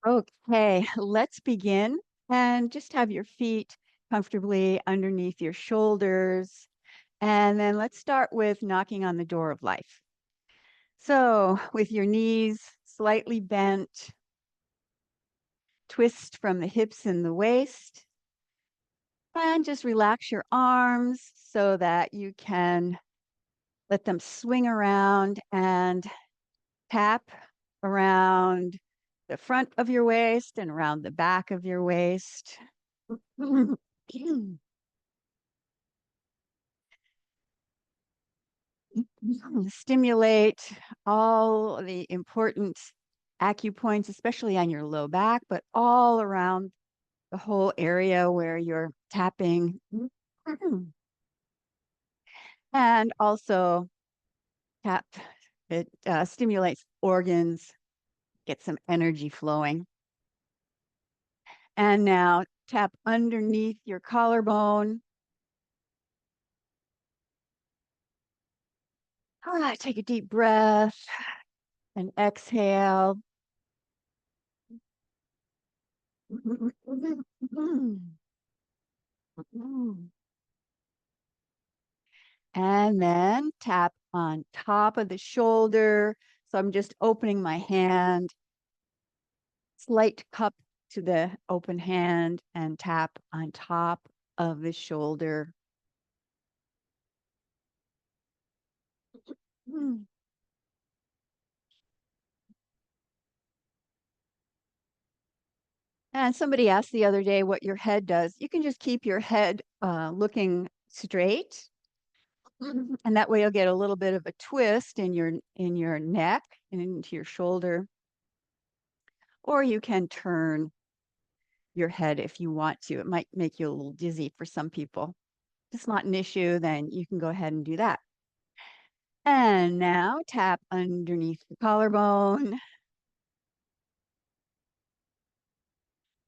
Okay, let's begin and just have your feet comfortably underneath your shoulders. And then let's start with knocking on the door of life. So, with your knees slightly bent, twist from the hips and the waist, and just relax your arms so that you can let them swing around and tap around the front of your waist and around the back of your waist. Stimulate all the important acupoints, especially on your low back, but all around the whole area where you're tapping. And also tap, it stimulates organs, get some energy flowing. And now tap underneath your collarbone. Take a deep breath and exhale. And then tap on top of the shoulder. So I'm just opening my hand, slight cup to the open hand, and tap on top of the shoulder. And somebody asked the other day what your head does. You can just keep your head looking straight, and that way you'll get a little bit of a twist in your neck and into your shoulder. Or you can turn your head if you want to. It might make you a little dizzy for some people. If it's not an issue, then you can go ahead and do that. And now tap underneath the collarbone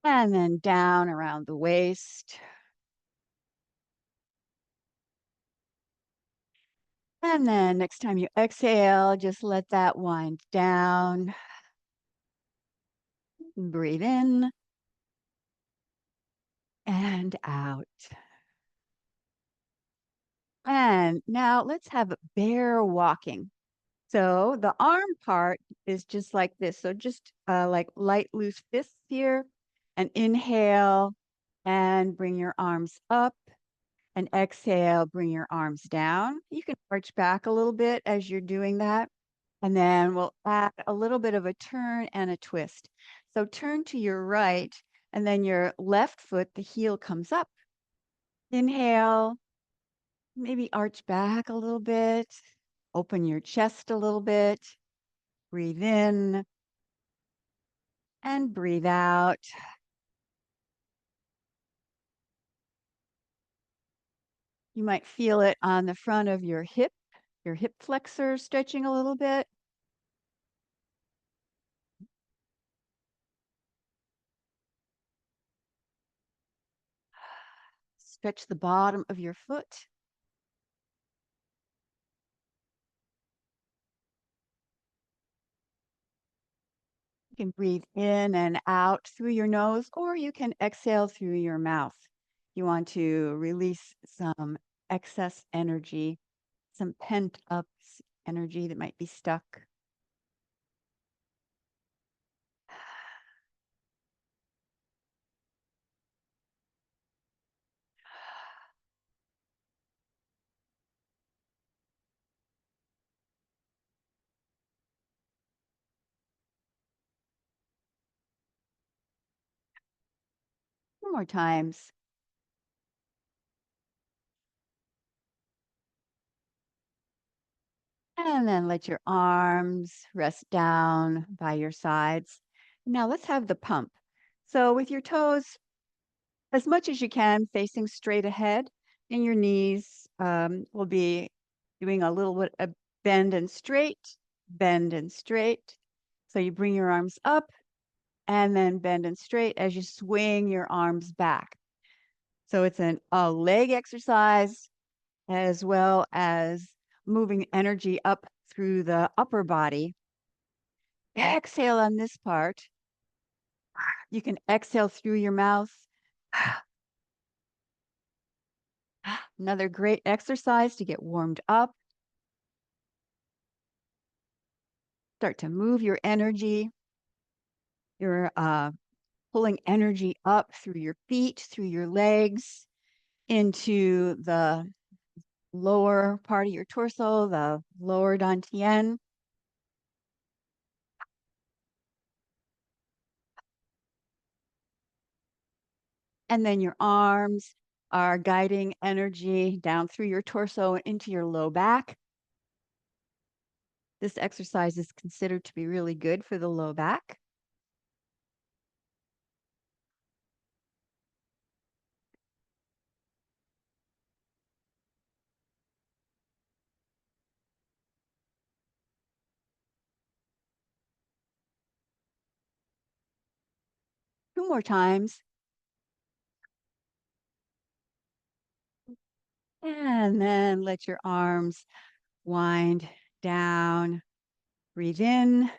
and then down around the waist. And then next time you exhale, just let that wind down. Breathe in and out. And now let's have bear walking. So the arm part is just like this. So just like light, loose fists here. And inhale and bring your arms up. And exhale, bring your arms down. You can arch back a little bit as you're doing that. And then we'll add a little bit of a turn and a twist. So turn to your right, and then your left foot, the heel comes up. Inhale, maybe arch back a little bit. Open your chest a little bit. Breathe in and breathe out. You might feel it on the front of your hip flexor stretching a little bit. Stretch the bottom of your foot. You can breathe in and out through your nose, or you can exhale through your mouth. You want to release some excess energy, some pent up energy that might be stuck. Two more times. And then let your arms rest down by your sides. Now let's have the pump. So with your toes, as much as you can, facing straight ahead, and your knees will be doing a little bit of bend and straight, bend and straight. So you bring your arms up and then bend and straight as you swing your arms back. So it's a leg exercise as well as moving energy up through the upper body. Exhale on this part. You can exhale through your mouth. Another great exercise to get warmed up. Start to move your energy. You're pulling energy up through your feet, through your legs, into the lower part of your torso, the lower dantian. And then your arms are guiding energy down through your torso and into your low back. This exercise is considered to be really good for the low back. Two more times. And then let your arms wind down. Breathe in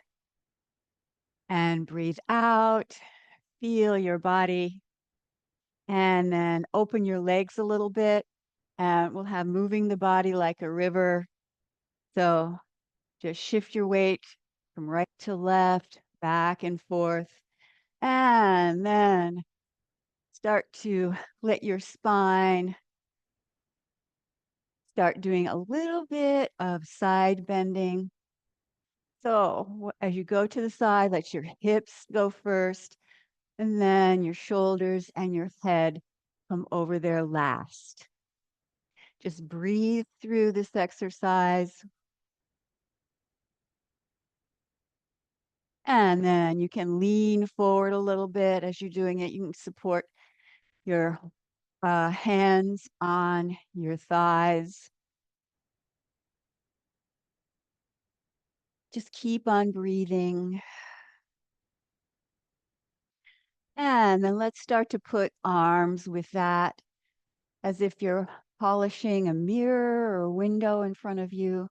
and breathe out. Feel your body. And then open your legs a little bit. And we'll have moving the body like a river. So just shift your weight from right to left, back and forth. And then start to let your spine start doing a little bit of side bending. So as you go to the side, let your hips go first, and then your shoulders and your head come over there last. Just breathe through this exercise. And then you can lean forward a little bit as you're doing it. You can support your hands on your thighs. Just keep on breathing. And then let's start to put arms with that as if you're polishing a mirror or a window in front of you,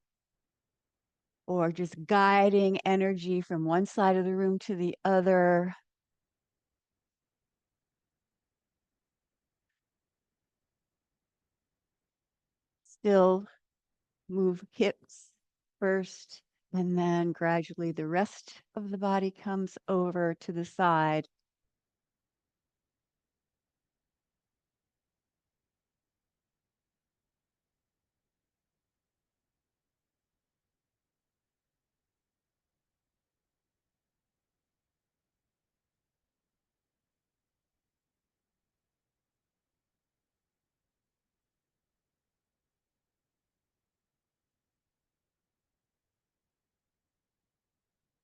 or just guiding energy from one side of the room to the other. Still move hips first, and then gradually the rest of the body comes over to the side.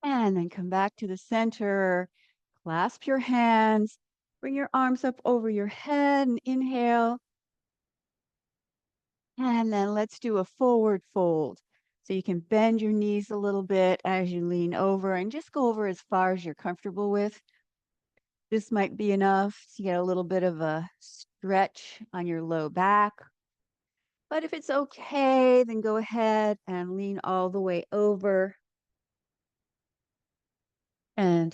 And then come back to the center, clasp your hands, bring your arms up over your head and inhale. And then let's do a forward fold. So you can bend your knees a little bit as you lean over and just go over as far as you're comfortable with. This might be enough to get a little bit of a stretch on your low back. But if it's okay, then go ahead and lean all the way over and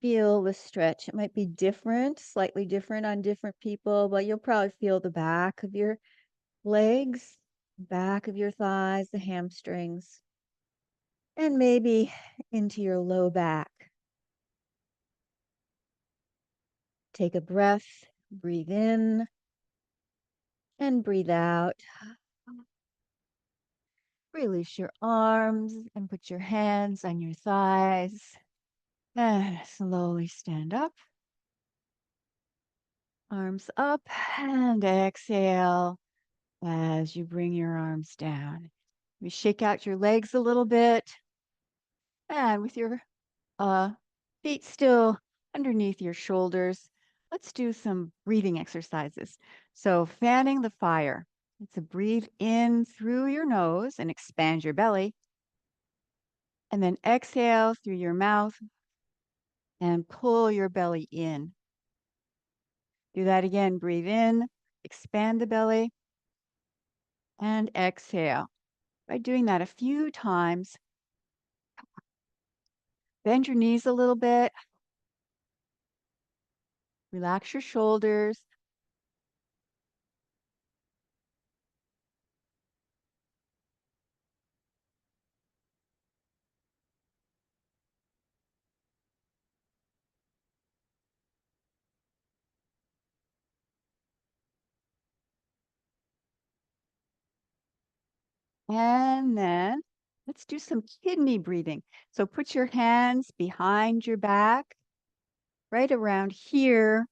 feel the stretch. It might be different, slightly different on different people, but you'll probably feel the back of your legs, back of your thighs, the hamstrings, and maybe into your low back. Take a breath, breathe in and breathe out. Release your arms and put your hands on your thighs. And slowly stand up. Arms up and exhale as you bring your arms down. You shake out your legs a little bit. And with your feet still underneath your shoulders, let's do some breathing exercises. So fanning the fire. It's a breathe in through your nose and expand your belly. And then exhale through your mouth and pull your belly in. Do that again. Breathe in, expand the belly, and exhale. By doing that a few times, bend your knees a little bit, relax your shoulders, and then let's do some kidney breathing. So put your hands behind your back, right around here,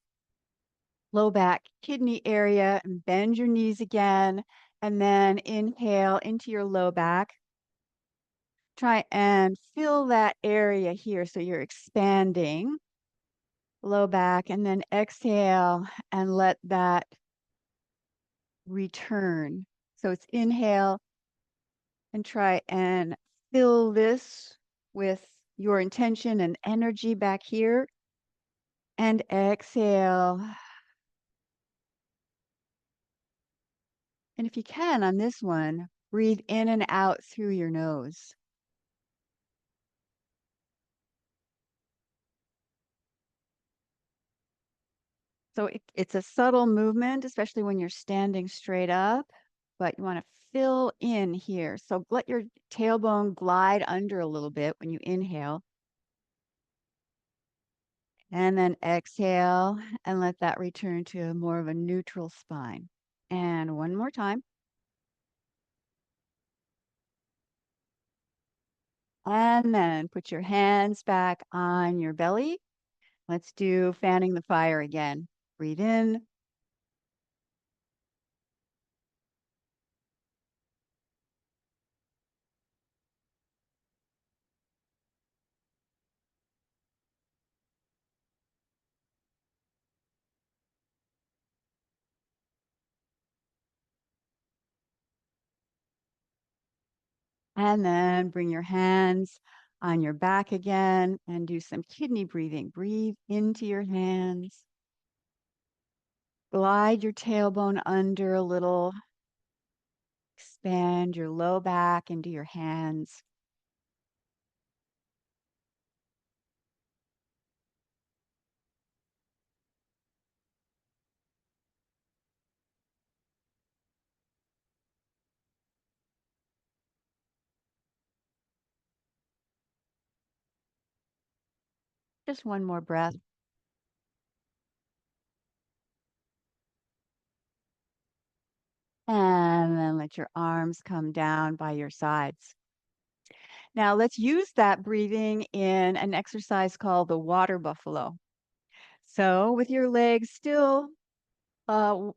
low back kidney area, and bend your knees again. And then inhale into your low back. Try and fill that area here so you're expanding low back, and then exhale and let that return. So it's inhale and try and fill this with your intention and energy back here, and exhale. And if you can on this one, breathe in and out through your nose. So it's a subtle movement, especially when you're standing straight up, but you want to fill in here. So let your tailbone glide under a little bit when you inhale, and then exhale and let that return to more of a neutral spine. And one more time. And then put your hands back on your belly. Let's do fanning the fire again. Breathe in. And then bring your hands on your back again and do some kidney breathing. Breathe into your hands. Glide your tailbone under a little. Expand your low back into your hands. Just one more breath. And then let your arms come down by your sides. Now let's use that breathing in an exercise called the water buffalo. So with your legs still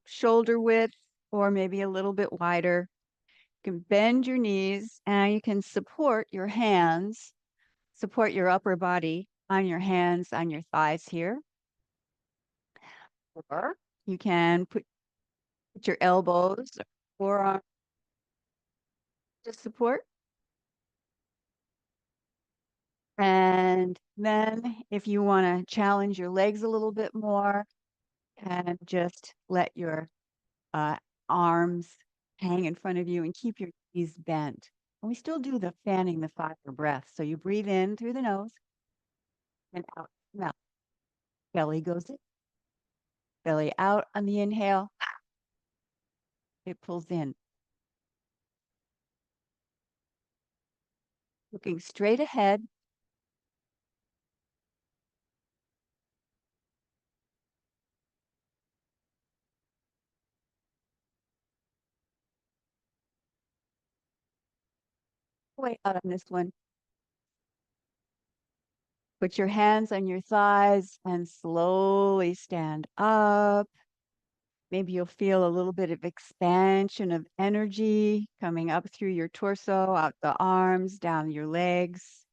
shoulder width or maybe a little bit wider, you can bend your knees and you can support your hands, support your upper body on your hands, on your thighs here. Or you can put your elbows or forearm to support. And then if you want to challenge your legs a little bit more, and just let your uh, arms hang in front of you and keep your knees bent. And we still do the fanning the fire breath. So you breathe in through the nose and out the mouth. Belly goes in, belly out on the inhale. It pulls in. Looking straight ahead. Way out on this one. Put your hands on your thighs and slowly stand up. Maybe you'll feel a little bit of expansion of energy coming up through your torso, out the arms, down your legs.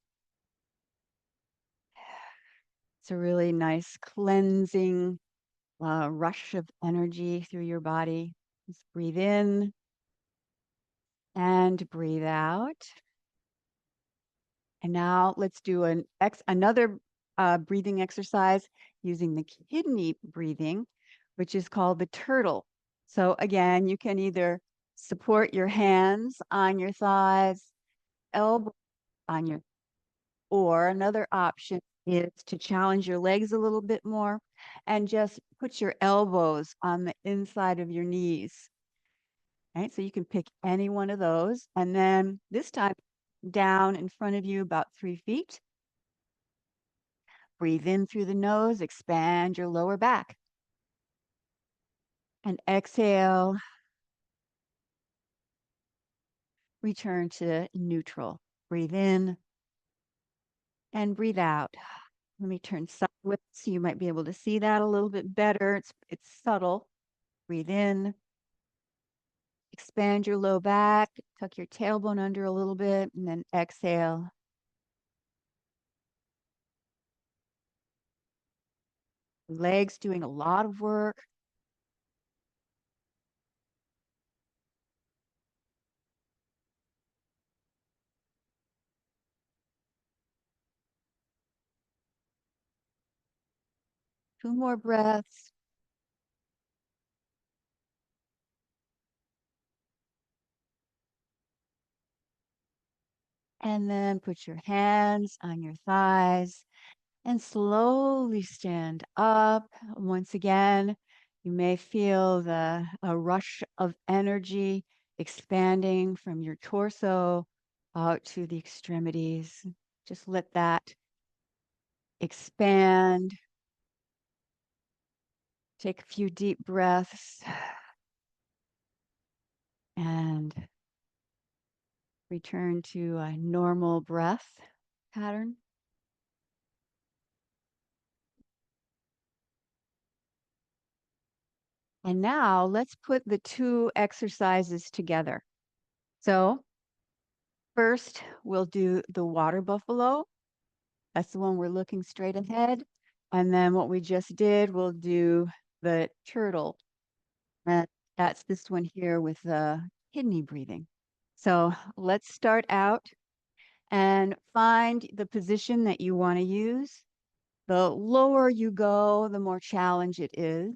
It's a really nice cleansing rush of energy through your body. Just breathe in and breathe out. And now let's do another breathing exercise using the kidney breathing. which is called the turtle. So again, you can either support your hands on your thighs, elbow on your, or another option is to challenge your legs a little bit more and just put your elbows on the inside of your knees. Right? So you can pick any one of those. And then this time down in front of you about 3 feet. Breathe in through the nose, expand your lower back. And exhale, return to neutral. Breathe in and breathe out. Let me turn sideways so you might be able to see that a little bit better. It's subtle. Breathe in, expand your low back, tuck your tailbone under a little bit, and then exhale. Legs doing a lot of work. Two more breaths. And then put your hands on your thighs and slowly stand up. Once again, you may feel a rush of energy expanding from your torso out to the extremities. Just let that expand. Take a few deep breaths and return to a normal breath pattern. And now let's put the two exercises together. So first, we'll do the water buffalo. That's the one we're looking straight ahead. And then what we just did, we'll do the turtle. And that's this one here with the kidney breathing. So let's start out and find the position that you want to use. The lower you go, the more challenge it is.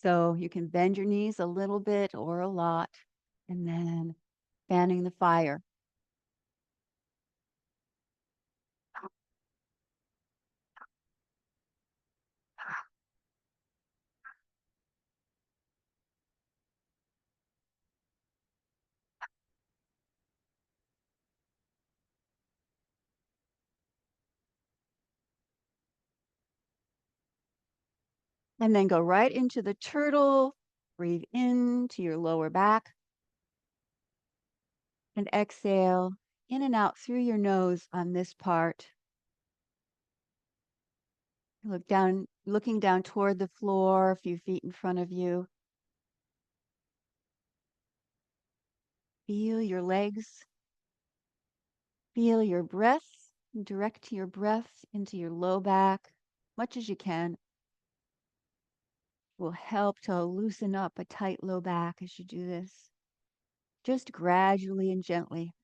So you can bend your knees a little bit or a lot, and then fanning the fire. And then go right into the turtle. Breathe into your lower back and exhale in and out through your nose on this part. Look down, looking down toward the floor, a few feet in front of you. Feel your legs. Feel your breath. Direct your breath into your low back, much as you can. Will help to loosen up a tight low back as you do this. Just gradually and gently.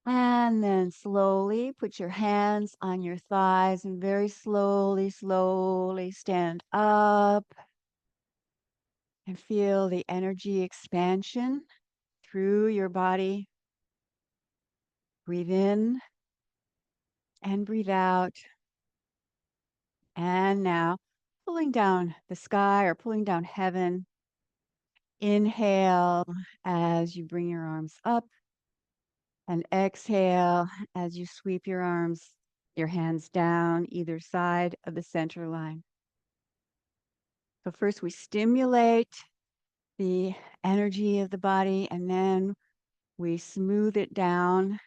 And then slowly put your hands on your thighs and very slowly, slowly stand up and feel the energy expansion through your body. Breathe in and breathe out. And now pulling down the sky or pulling down heaven. Inhale as you bring your arms up and exhale as you sweep your arms, your hands down either side of the center line. So first we stimulate the energy of the body and then we smooth it down.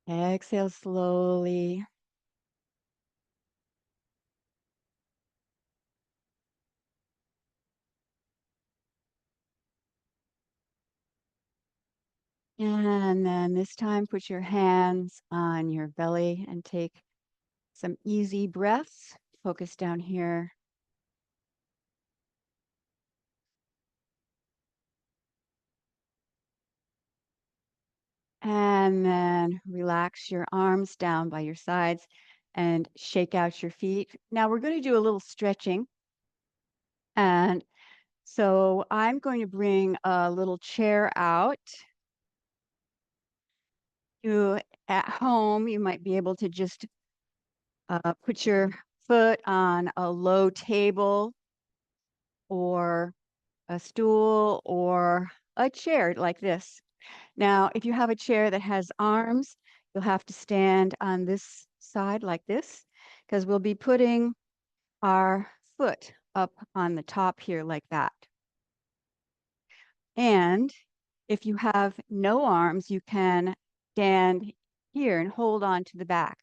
Exhale slowly. And then this time put your hands on your belly and take some easy breaths. Focus down here. And then relax your arms down by your sides and shake out your feet. Now we're going to do a little stretching. And so I'm going to bring a little chair out. You at home, you might be able to just put your foot on a low table or a stool or a chair like this. Now, if you have a chair that has arms, you'll have to stand on this side like this because we'll be putting our foot up on the top here like that. And if you have no arms, you can stand here and hold on to the back.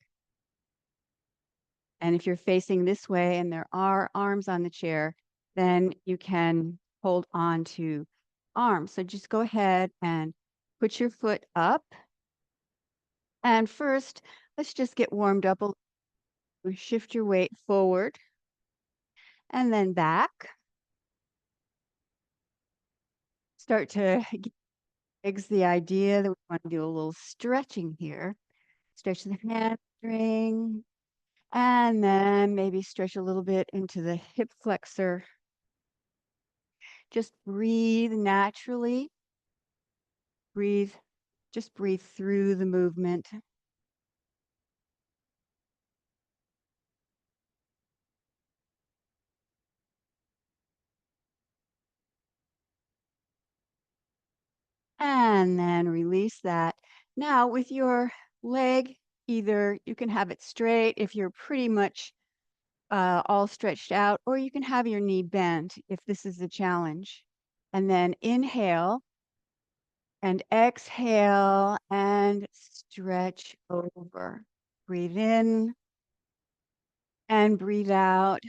And if you're facing this way and there are arms on the chair, then you can hold on to arms. So just go ahead and put your foot up. And first, let's just get warmed up a little. Shift your weight forward and then back. Start to gives the idea that we want to do a little stretching here. Stretch the hamstring and then maybe stretch a little bit into the hip flexor. Just breathe naturally. Breathe, just breathe through the movement. And then release that. Now with your leg, either you can have it straight if you're pretty much all stretched out, or you can have your knee bent if this is a challenge. And then inhale and exhale and stretch over. Breathe in and breathe out.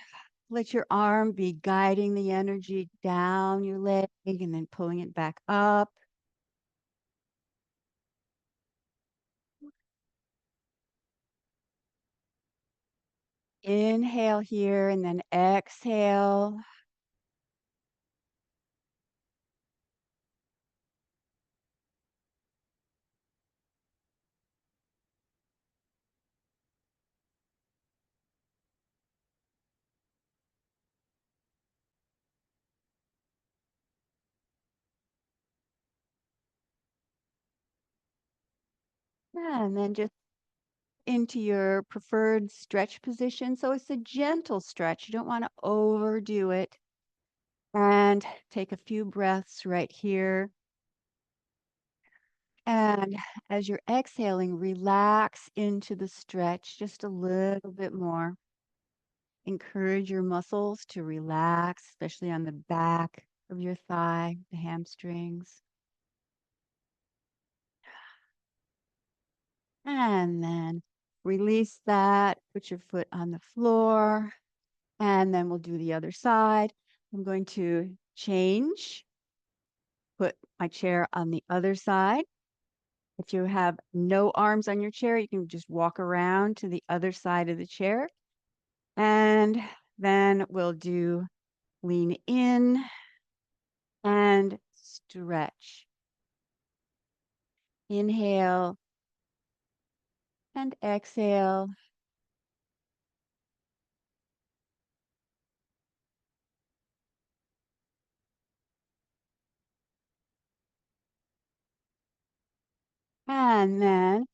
Let your arm be guiding the energy down your leg and then pulling it back up. Inhale here and then exhale. And then just into your preferred stretch position. So it's a gentle stretch. You don't want to overdo it. And take a few breaths right here. And as you're exhaling, relax into the stretch just a little bit more. Encourage your muscles to relax, especially on the back of your thigh, the hamstrings. And then release that. Put your foot on the floor. And then we'll do the other side. I'm going to change, put my chair on the other side. If you have no arms on your chair, you can just walk around to the other side of the chair. And then we'll do lean in and stretch. Inhale and exhale. And then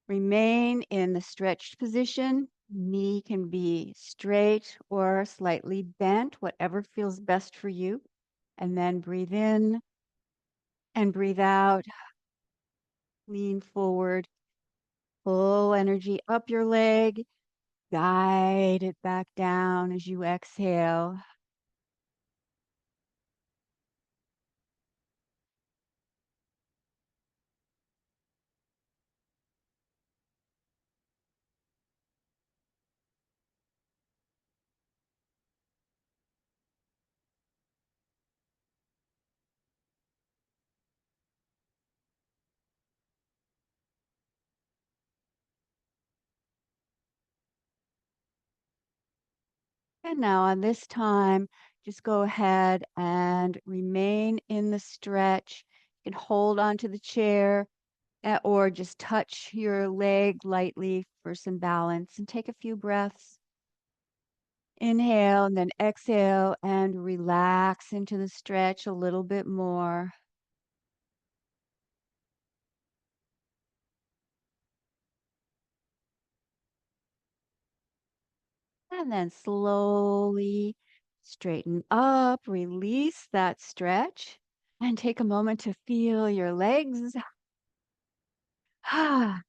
remain in the stretched position. Knee can be straight or slightly bent, whatever feels best for you. And then breathe in and breathe out. Lean forward, pull energy up your leg, guide it back down as you exhale. And now on this time, just go ahead and remain in the stretch. You can hold onto the chair or just touch your leg lightly for some balance and take a few breaths. Inhale and then exhale and relax into the stretch a little bit more. And then slowly straighten up, release that stretch, and take a moment to feel your legs. Now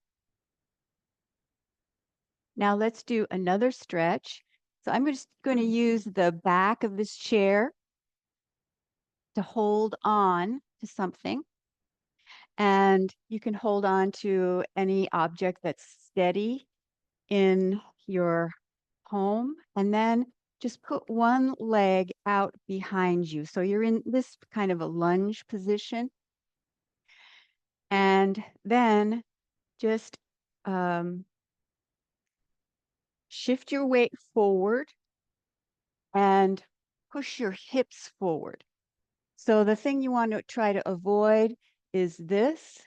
let's do another stretch. So I'm just going to use the back of this chair to hold on to something. And you can hold on to any object that's steady in your home. And then just put one leg out behind you. So you're in this kind of a lunge position. And then just shift your weight forward and push your hips forward. So the thing you want to try to avoid is this,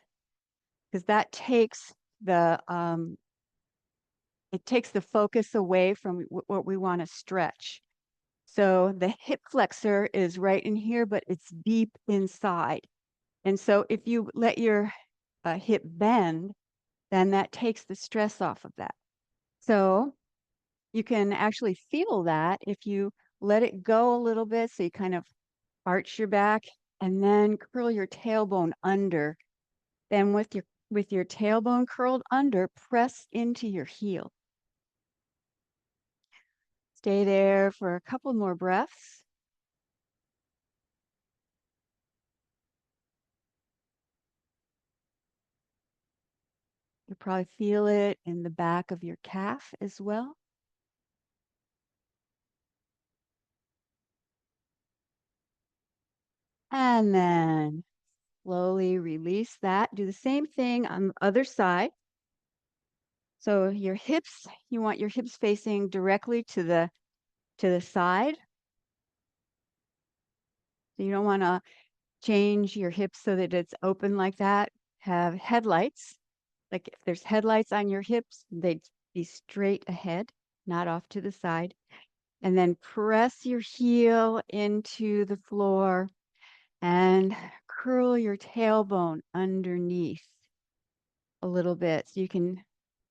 because that takes the it takes the focus away from what we want to stretch. So the hip flexor is right in here, but it's deep inside. And so if you let your hip bend, then that takes the stress off of that. So you can actually feel that if you let it go a little bit. So you kind of arch your back and then curl your tailbone under. Then with your tailbone curled under, press into your heel. Stay there for a couple more breaths. You probably feel it in the back of your calf as well. And then slowly release that. Do the same thing on the other side. So your hips, you want your hips facing directly to the side. So you don't want to change your hips so that it's open like that. Have headlights. Like if there's headlights on your hips, they'd be straight ahead, not off to the side. And then press your heel into the floor and curl your tailbone underneath a little bit so you can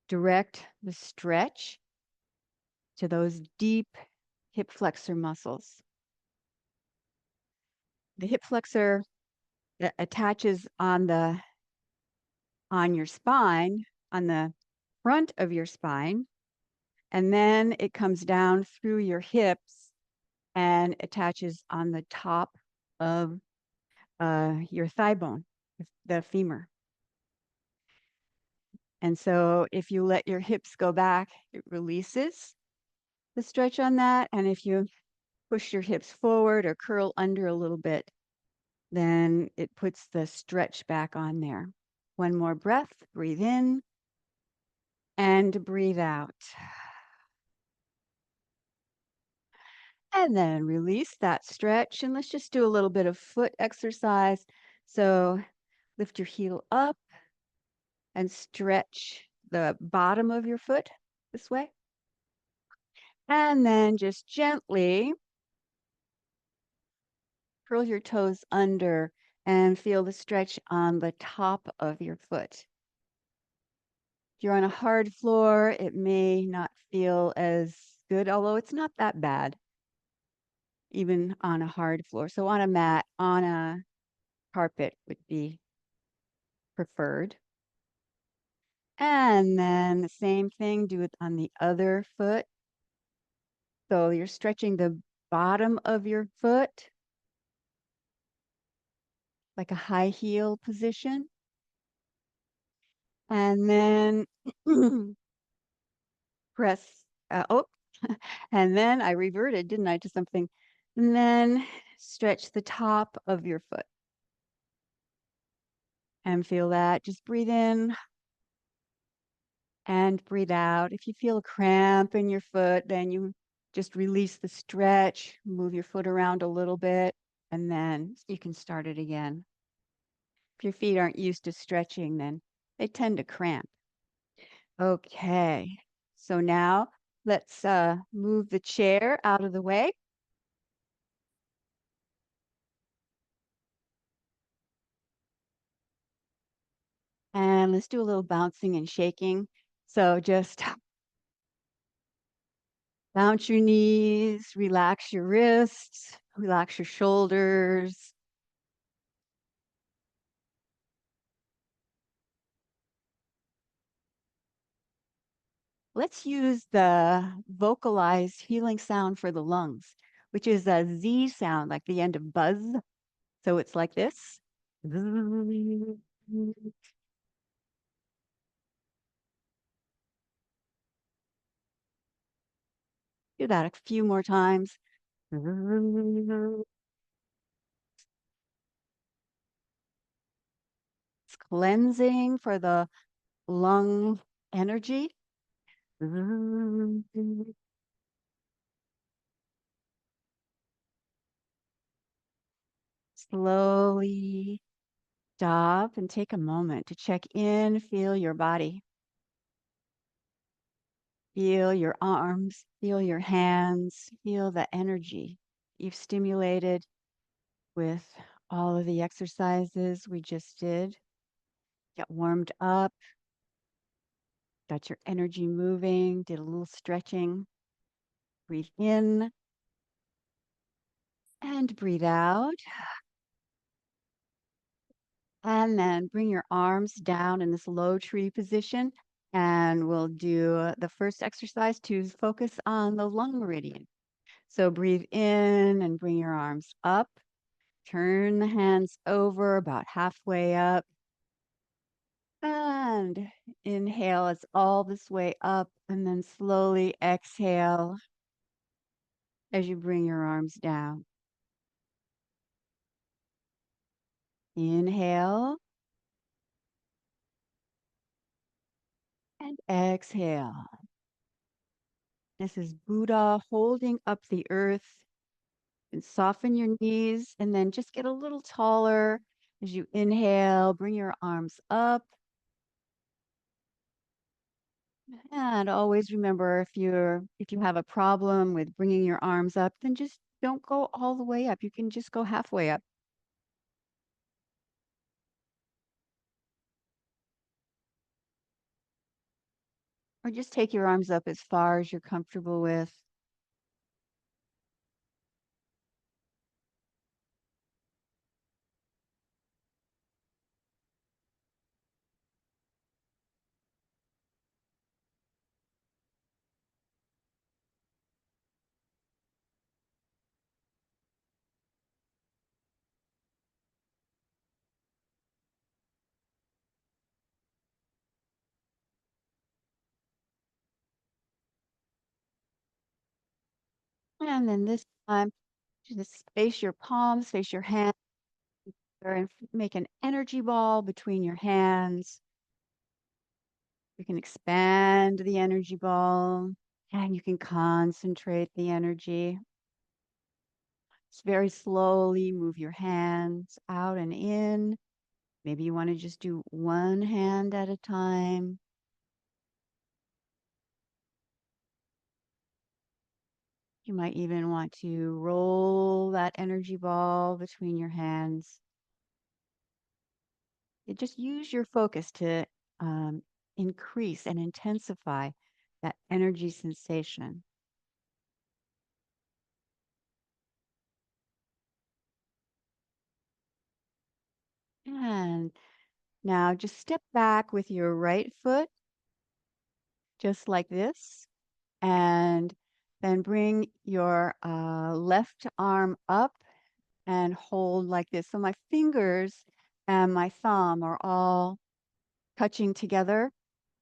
direct the stretch to those deep hip flexor muscles. The hip flexor attaches on your spine, on the front of your spine, and then it comes down through your hips and attaches on the top of your thigh bone, the femur. And so if you let your hips go back, it releases the stretch on that. And if you push your hips forward or curl under a little bit, then it puts the stretch back on there. One more breath, breathe in and breathe out. And then release that stretch. And let's just do a little bit of foot exercise. So lift your heel up and stretch the bottom of your foot this way. And then just gently curl your toes under and feel the stretch on the top of your foot. If you're on a hard floor, it may not feel as good, although it's not that bad, even on a hard floor. So on a mat, on a carpet would be preferred. And then the same thing, do it on the other foot. So you're stretching the bottom of your foot like a high heel position. And then press, oh, and then I reverted, didn't I, to something. And then stretch the top of your foot. And feel that. Just breathe in and breathe out. If you feel a cramp in your foot, then you just release the stretch, move your foot around a little bit, and then you can start it again. If your feet aren't used to stretching, then they tend to cramp. Okay. So now let's move the chair out of the way. And let's do a little bouncing and shaking. So just bounce your knees, relax your wrists, relax your shoulders. Let's use the vocalized healing sound for the lungs, which is a Z sound, like the end of buzz. So it's like this. Do that a few more times. It's cleansing for the lung energy. Slowly stop and take a moment to check in, feel your body, feel your arms, feel your hands, feel the energy you've stimulated with all of the exercises we just did. Get warmed up, got your energy moving, did a little stretching. Breathe in and breathe out. And then bring your arms down in this low tree position. And we'll do the first exercise to focus on the lung meridian. So breathe in and bring your arms up. Turn the hands over about halfway up. And inhale, it's all this way up. And then slowly exhale as you bring your arms down. Inhale and exhale. This is Buddha holding up the earth. And soften your knees and then just get a little taller as you inhale. Bring your arms up. And always remember, if you have a problem with bringing your arms up, then just don't go all the way up. You can just go halfway up. Or just take your arms up as far as you're comfortable with. And then this time, just face your palms, face your hands, and make an energy ball between your hands. You can expand the energy ball and you can concentrate the energy. Just very slowly move your hands out and in. Maybe you want to just do one hand at a time. You might even want to roll that energy ball between your hands. Just use your focus to increase and intensify that energy sensation. And now just step back with your right foot, just like this. And then bring your left arm up and hold like this. So my fingers and my thumb are all touching together.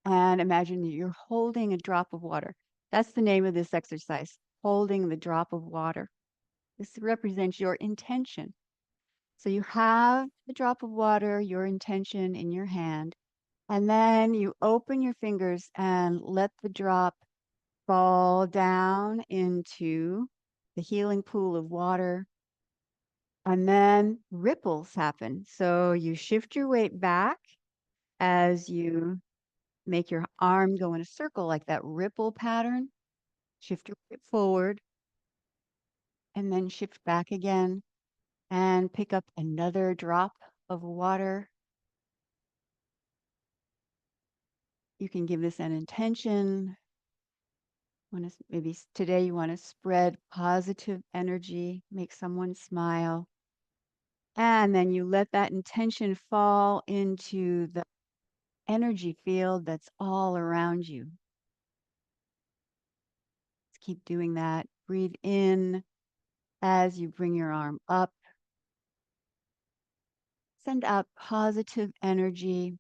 And imagine that you're holding a drop of water. That's the name of this exercise, holding the drop of water. This represents your intention. So you have the drop of water, your intention in your hand, and then you open your fingers and let the drop fall down into the healing pool of water. And then ripples happen. So you shift your weight back as you make your arm go in a circle like that ripple pattern. Shift your weight forward and then shift back again and pick up another drop of water. You can give this an intention. Maybe today you want to spread positive energy, make someone smile. And then you let that intention fall into the energy field that's all around you. Let's keep doing that. Breathe in as you bring your arm up. Send out positive energy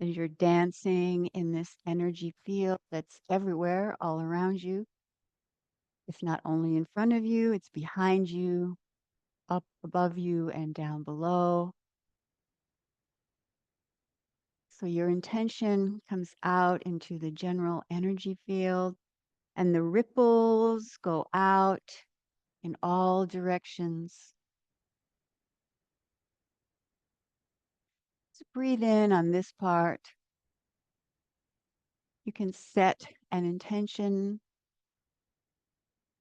as you're dancing in this energy field that's everywhere, all around you. It's not only in front of you, it's behind you, up above you, and down below. So your intention comes out into the general energy field, and the ripples go out in all directions. Just breathe in on this part. You can set an intention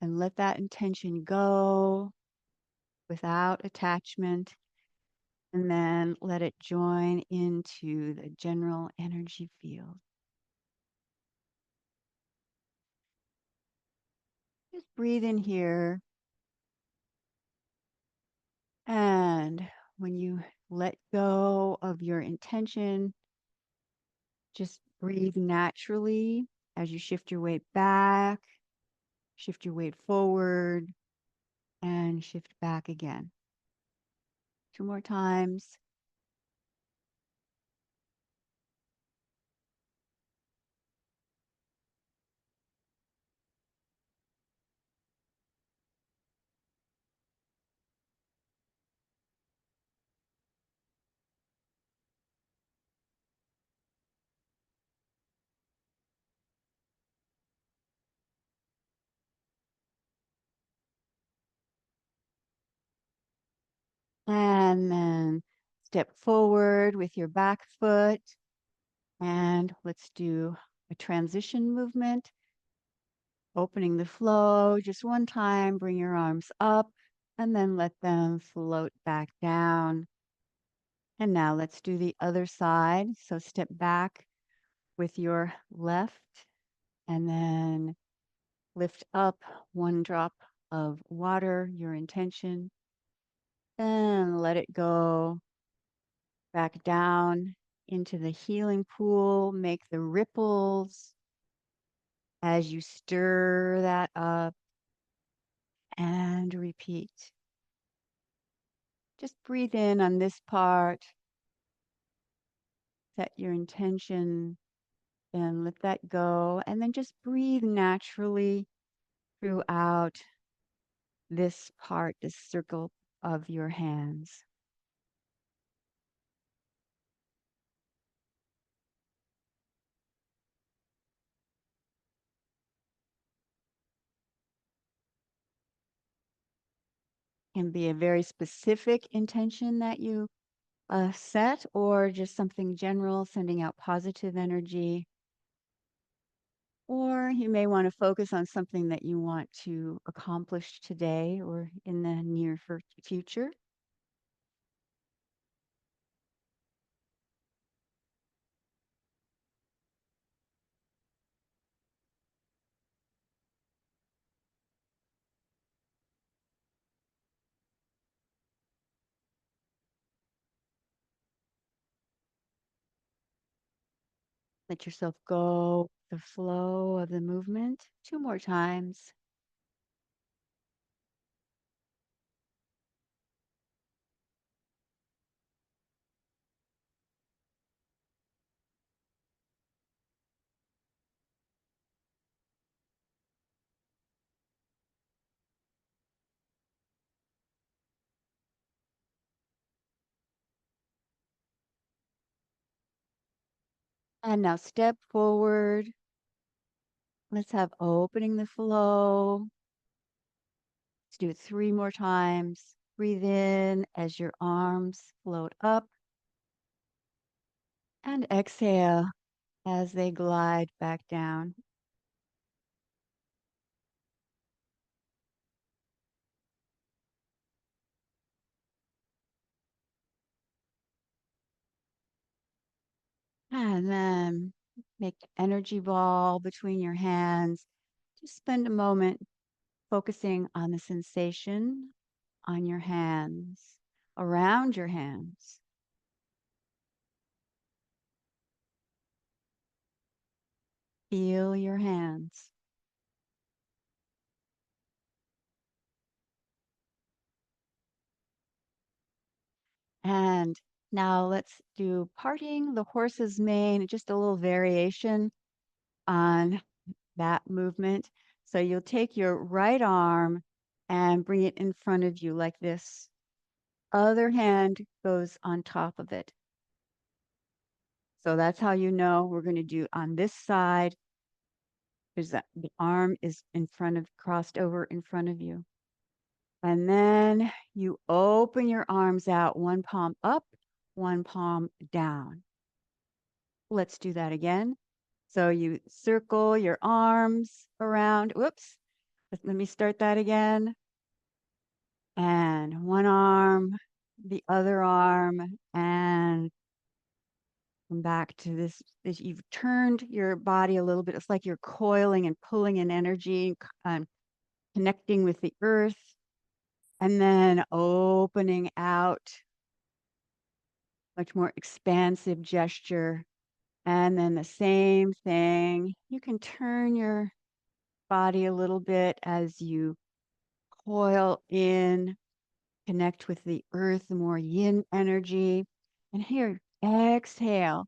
and let that intention go without attachment, and then let it join into the general energy field. Just breathe in here. And when you let go of your intention, just breathe naturally as you shift your weight back, shift your weight forward, and shift back again. 2 more times. And then step forward with your back foot. And let's do a transition movement. Opening the flow just one time, bring your arms up and then let them float back down. And now let's do the other side. So step back with your left and then lift up one drop of water, your intention, and let it go back down into the healing pool. Make the ripples as you stir that up and repeat. Just breathe in on this part, set your intention, and let that go. And then just breathe naturally throughout this part, this circle of your hands. Can be a very specific intention that you set, or just something general, sending out positive energy. Or you may want to focus on something that you want to accomplish today or in the near future. Let yourself go with the flow of the movement. 2 more times. And now step forward. Let's have opening the flow. Let's do it 3 more times. Breathe in as your arms float up and exhale as they glide back down. And then make an energy ball between your hands. Just spend a moment focusing on the sensation on your hands, around your hands. Feel your hands. And now let's do parting the horse's mane, just a little variation on that movement. So you'll take your right arm and bring it in front of you like this. Other hand goes on top of it. So that's how you know we're going to do on this side is that the arm is in front of, crossed over in front of you. And then you open your arms out, one palm up, one palm down. Let's do that again. So you circle your arms around. Whoops. Let me start that again. And one arm, the other arm, and come back to this. You've turned your body a little bit. It's like you're coiling and pulling in energy, connecting with the earth, and then opening out, much more expansive gesture. And then the same thing. You can turn your body a little bit as you coil in, connect with the earth, the more yin energy. And here, exhale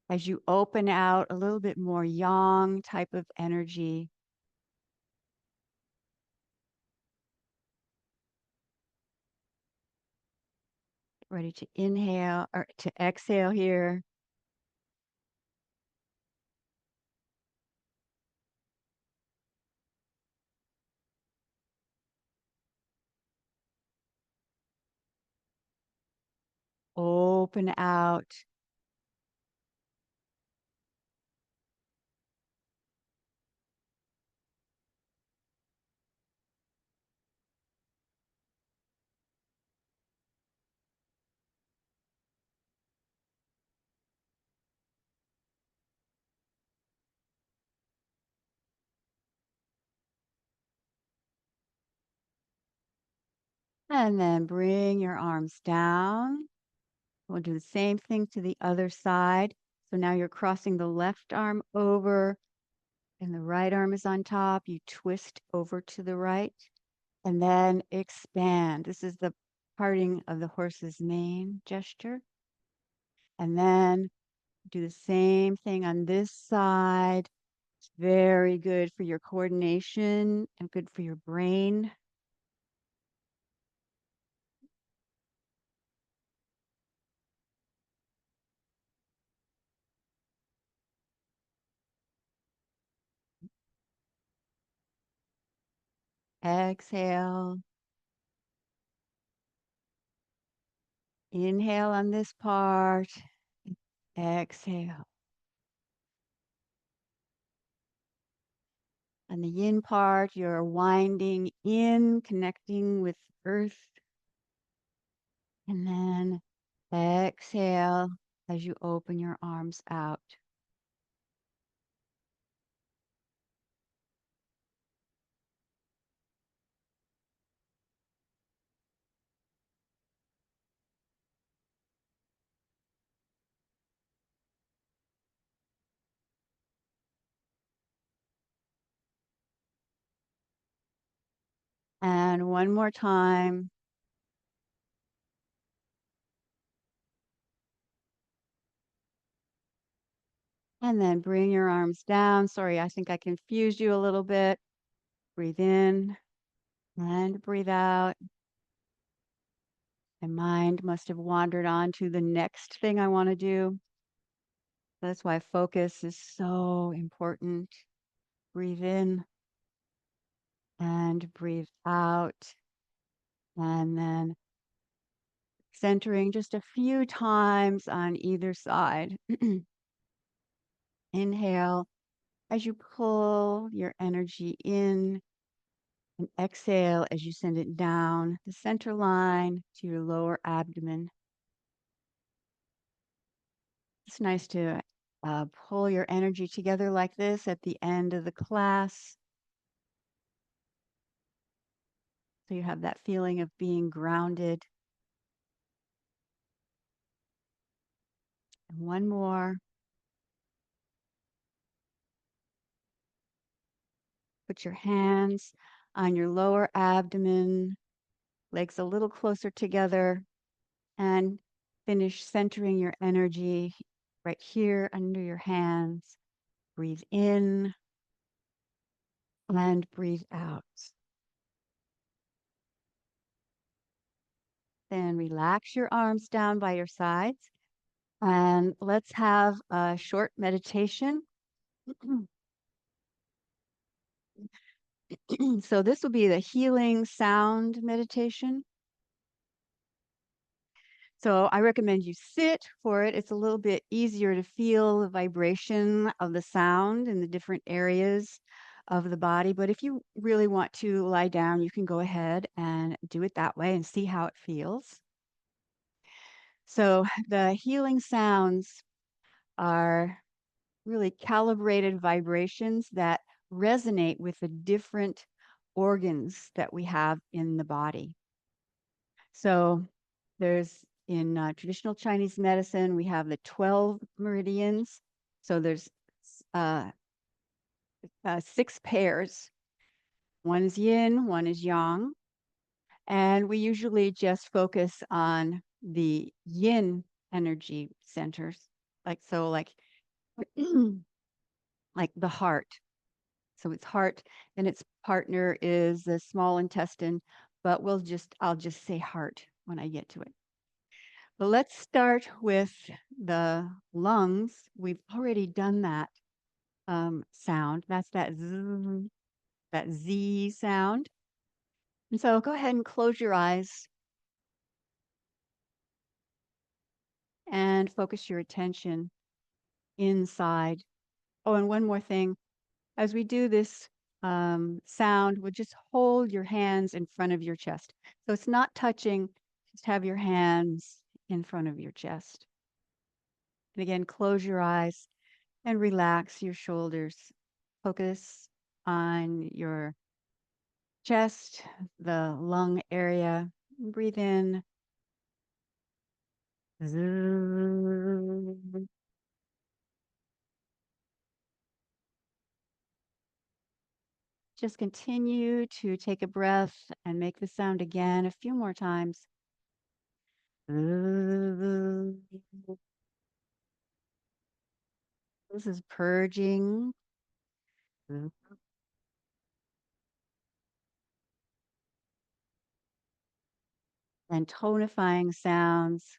as you open out a little bit more yang type of energy. Ready to inhale or to exhale here. Open out. And then bring your arms down. We'll do the same thing to the other side. So now you're crossing the left arm over and the right arm is on top. You twist over to the right and then expand. This is the parting of the horse's mane gesture. And then do the same thing on this side. It's very good for your coordination and good for your brain. Exhale. Inhale on this part. Exhale. On the yin part, you're winding in, connecting with earth. And then exhale as you open your arms out. And one more time. And then bring your arms down. Sorry, I think I confused you a little bit. Breathe in and breathe out. My mind must have wandered on to the next thing I want to do. That's why focus is so important. Breathe in and breathe out. And then centering just a few times on either side. Inhale as you pull your energy in, and exhale as you send it down the center line to your lower abdomen. It's nice to pull your energy together like this at the end of the class. So you have that feeling of being grounded. And one more. Put your hands on your lower abdomen, legs a little closer together, and finish centering your energy right here under your hands. Breathe in and breathe out. Then relax your arms down by your sides, and let's have a short meditation. So this will be the healing sound meditation. So I recommend you sit for it. It's a little bit easier to feel the vibration of the sound in the different areas of the body. But if you really want to lie down, you can go ahead and do it that way and see how it feels. So the healing sounds are really calibrated vibrations that resonate with the different organs that we have in the body. So there's in traditional Chinese medicine, we have the 12 meridians. So there's uh, 6 pairs. One is yin, one is yang. And we usually just focus on the yin energy centers. Like, so like, like the heart. So its heart and its partner is the small intestine, but I'll just say heart when I get to it. But let's start with the lungs. We've already done that sound. That's that Z sound. And so go ahead and close your eyes and focus your attention inside. Oh, and one more thing. As we do this sound, we'll just hold your hands in front of your chest. So it's not touching, just have your hands in front of your chest. And again, close your eyes and relax your shoulders. Focus on your chest, the lung area. Breathe in. Just continue to take a breath and make the sound again a few more times. This is purging and tonifying sounds.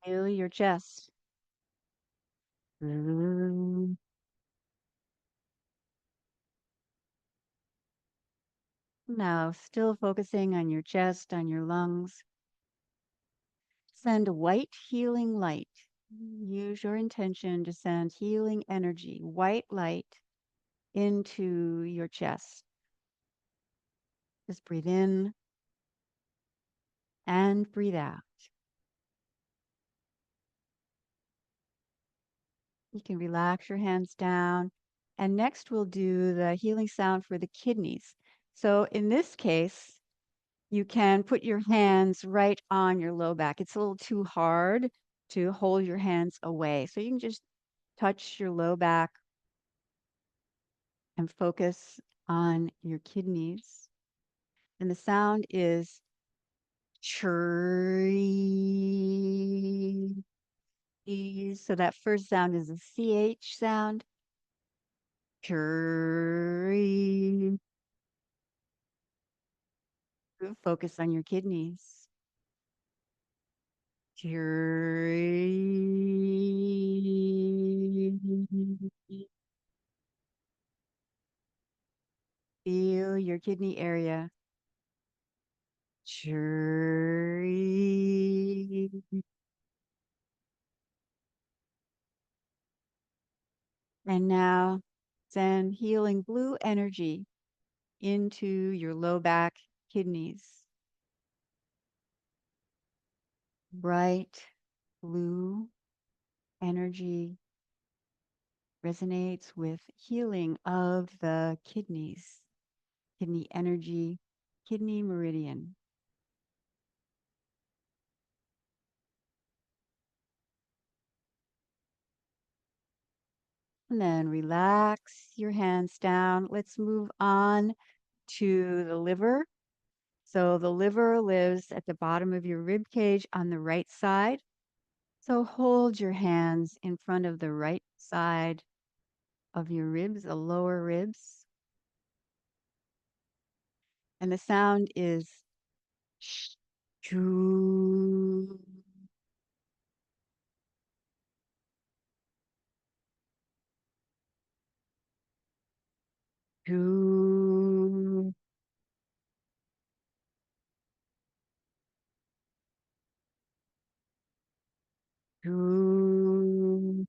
Feel your chest. Now, still focusing on your chest, on your lungs. Send white healing light. Use your intention to send healing energy, white light, into your chest. Just breathe in and breathe out. You can relax your hands down. And next we'll do the healing sound for the kidneys. So in this case, you can put your hands right on your low back. It's a little too hard to hold your hands away. So you can just touch your low back and focus on your kidneys. And the sound is tree. So that first sound is a CH sound. Tree. Focus on your kidneys. Tree. Feel your kidney area. Chirree. And now send healing blue energy into your low back kidneys. Bright blue energy resonates with healing of the kidneys, kidney energy, kidney meridian. And then relax your hands down. Let's move on to the liver. So the liver lives at the bottom of your rib cage on the right side. So hold your hands in front of the right side of your ribs, the lower ribs. And the sound is choo. Choo. Choo.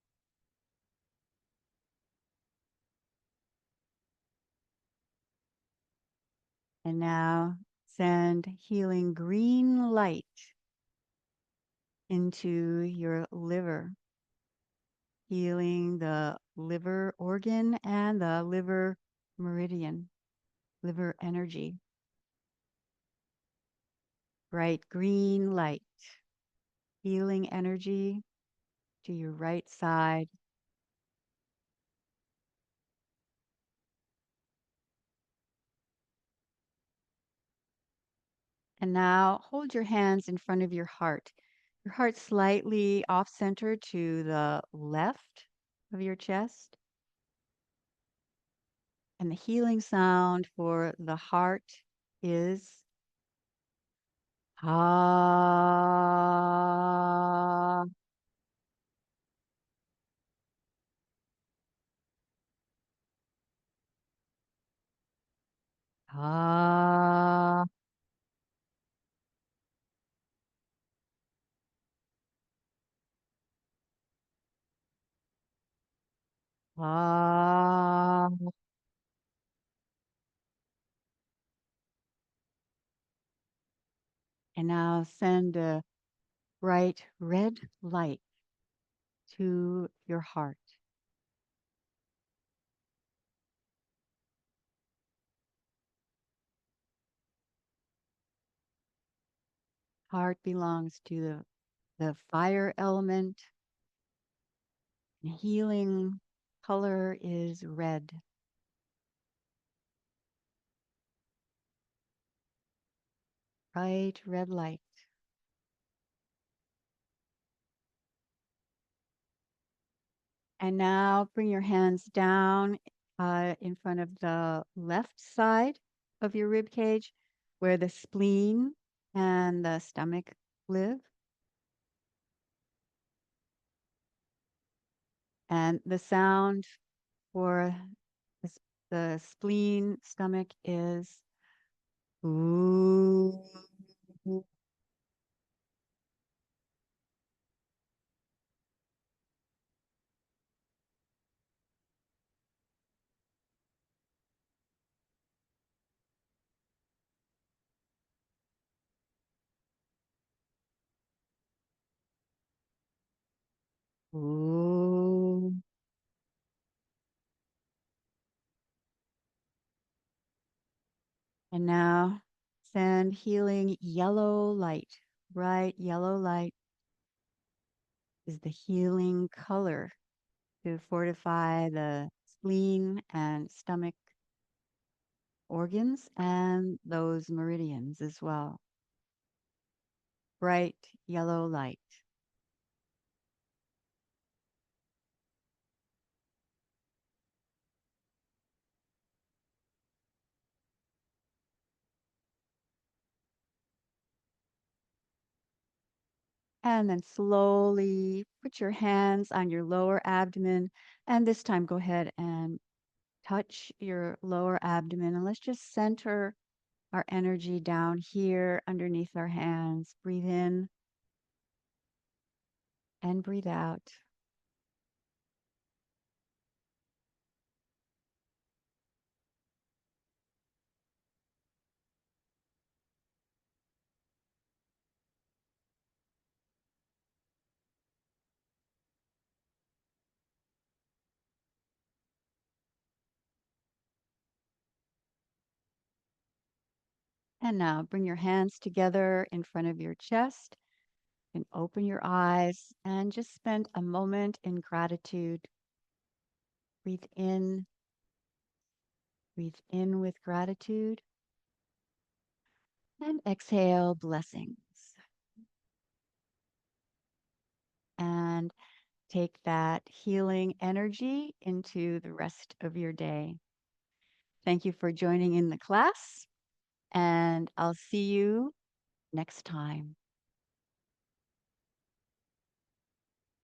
And now send healing green light into your liver, healing the liver organ and the liver meridian, liver energy. Bright green light, healing energy to your right side. And now hold your hands in front of your heart. Your heart slightly off center to the left of your chest. And the healing sound for the heart is ah, ah, ah. And now send a bright red light to your heart. Heart belongs to the fire element. And healing color is red. Bright red light. And now bring your hands down in front of the left side of your rib cage where the spleen and the stomach live. And the sound for the, the spleen, stomach is ooh. Ooh. And now send healing yellow light. Bright yellow light is the healing color to fortify the spleen and stomach organs and those meridians as well. Bright yellow light. And then slowly put your hands on your lower abdomen. And this time, go ahead and touch your lower abdomen, and let's just center our energy down here underneath our hands. Breathe in and breathe out. And now bring your hands together in front of your chest and open your eyes and just spend a moment in gratitude. Breathe in with gratitude, and exhale blessings. And take that healing energy into the rest of your day. Thank you for joining in the class, and I'll see you next time.